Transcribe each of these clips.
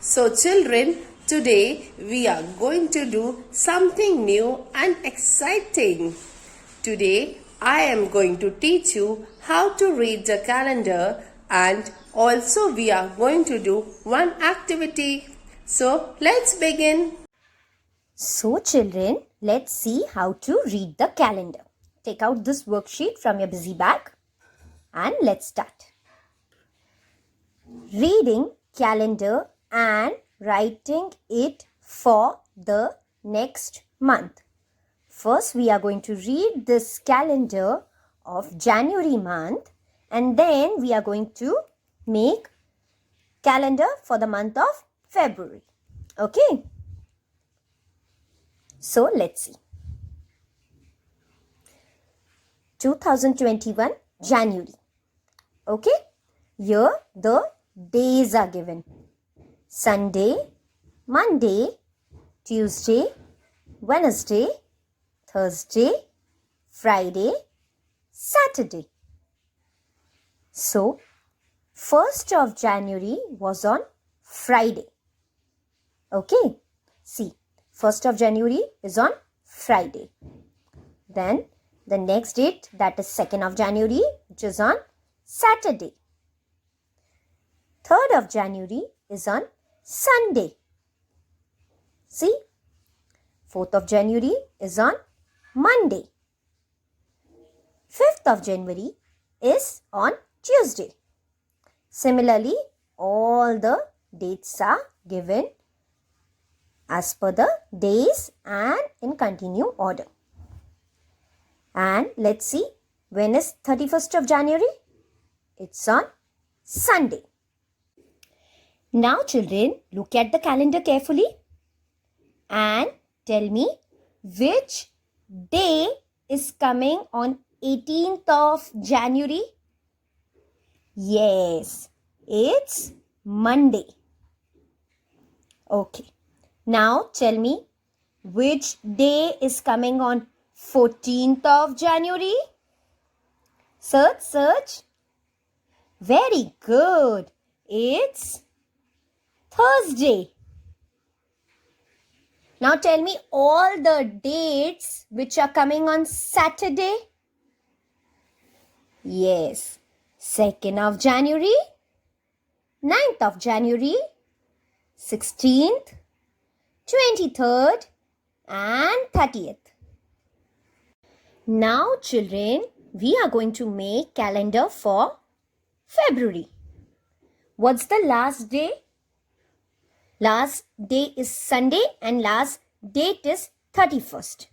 So, children, today we are going to do something new and exciting. Today, I am going to teach you how to read the calendar, and also we are going to do one activity. So, let's begin. So children, let's see how to read the calendar. Take out this worksheet from your busy bag and let's start. Reading calendar and writing it for the next month. First, we are going to read this calendar of January month, and then we are going to make calendar for the month of February. Okay? So let's see. 2021 January. Okay? Here the days are given. Sunday, Monday, Tuesday, Wednesday, Thursday, Friday, Saturday. So, 1st of January was on Friday. Okay? See, 1st of January is on Friday. Then the next date, that is 2nd of January, which is on Saturday. 3rd of January is on Sunday. See? 4th of January is on Monday. 5th of January is on Tuesday. Similarly, all the dates are given as per the days and in continue order. And let's see, when is 31st of January? It's on Sunday. Now children, look at the calendar carefully and tell me which day is coming on 18th of January. Yes, it's Monday. Okay. Now tell me which day is coming on 14th of January. Search. Very good. It's Thursday. Now tell me all the dates which are coming on Saturday. Yes. 2nd of January, 9th of January, 16th, 23rd and 30th. Now children, we are going to make calendar for February. What's the last day? Last day is Sunday and last date is 31st.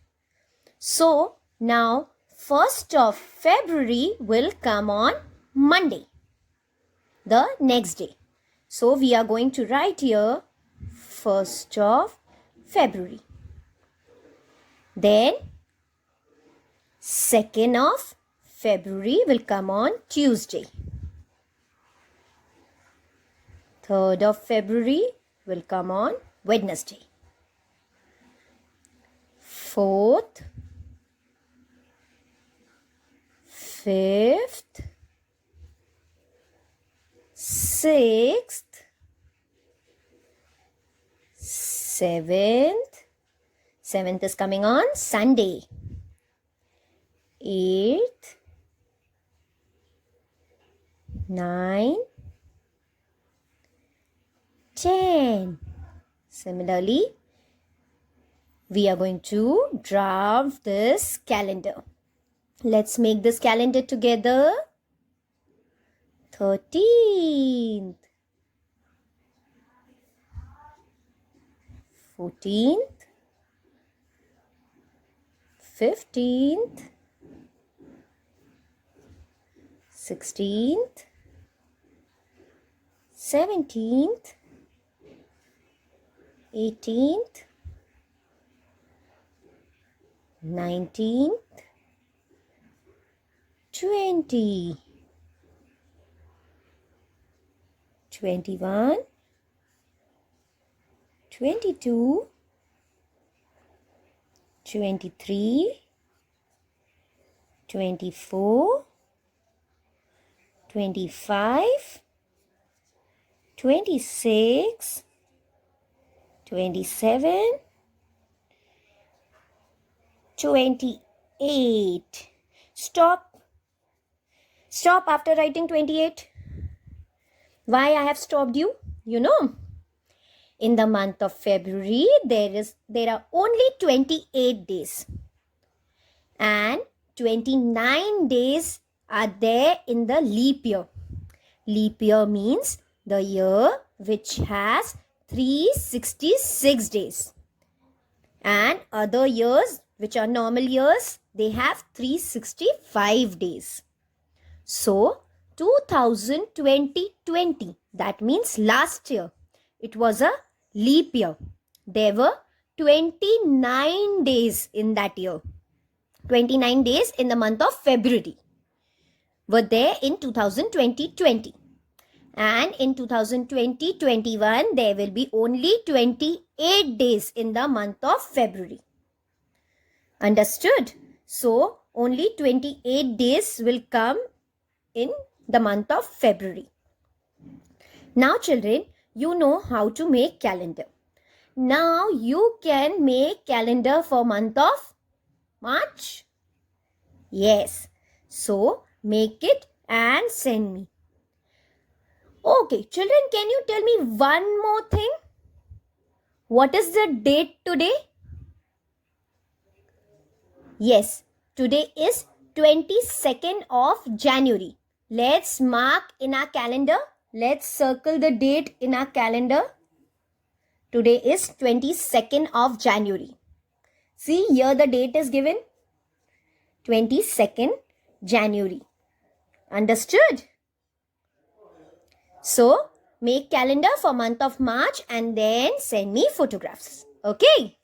So now 1st of February will come on Monday, the next day. So we are going to write here 1st of February. Then 2nd of February will come on Tuesday. 3rd of February will come on Wednesday. 4th, 5th, 6th, 7th. 7th is coming on Sunday. 8th, 9, 10. Similarly, we are going to draft this calendar. Let's make this calendar together. 13th, 14th, 15th, 16th, 17th, 18th, 19th, 20, 21, 22, 23, 24, 25, 26, 27, 28. Stop. Stop after writing 28. Why I have stopped you? You know, in the month of February, there are only 28 days. And 29 days are there in the leap year. Leap year means the year which has 366 days. And other years, which are normal years, they have 365 days. So, 2020, that means last year, it was a leap year. There were 29 days in that year. 29 days in the month of February were there in 2020. And in 2020-21, there will be only 28 days in the month of February. Understood? So, only 28 days will come in the month of February. Now, children, you know how to make calendar. Now, you can make calendar for month of March. Yes. So, make it and send me. Okay, children, can you tell me one more thing? What is the date today? Yes, today is 22nd of January. Let's mark in our calendar. Let's circle the date in our calendar. Today is 22nd of January. See, here the date is given. 22nd January. Understood? So, make calendar for month of March and then send me photographs. Okay?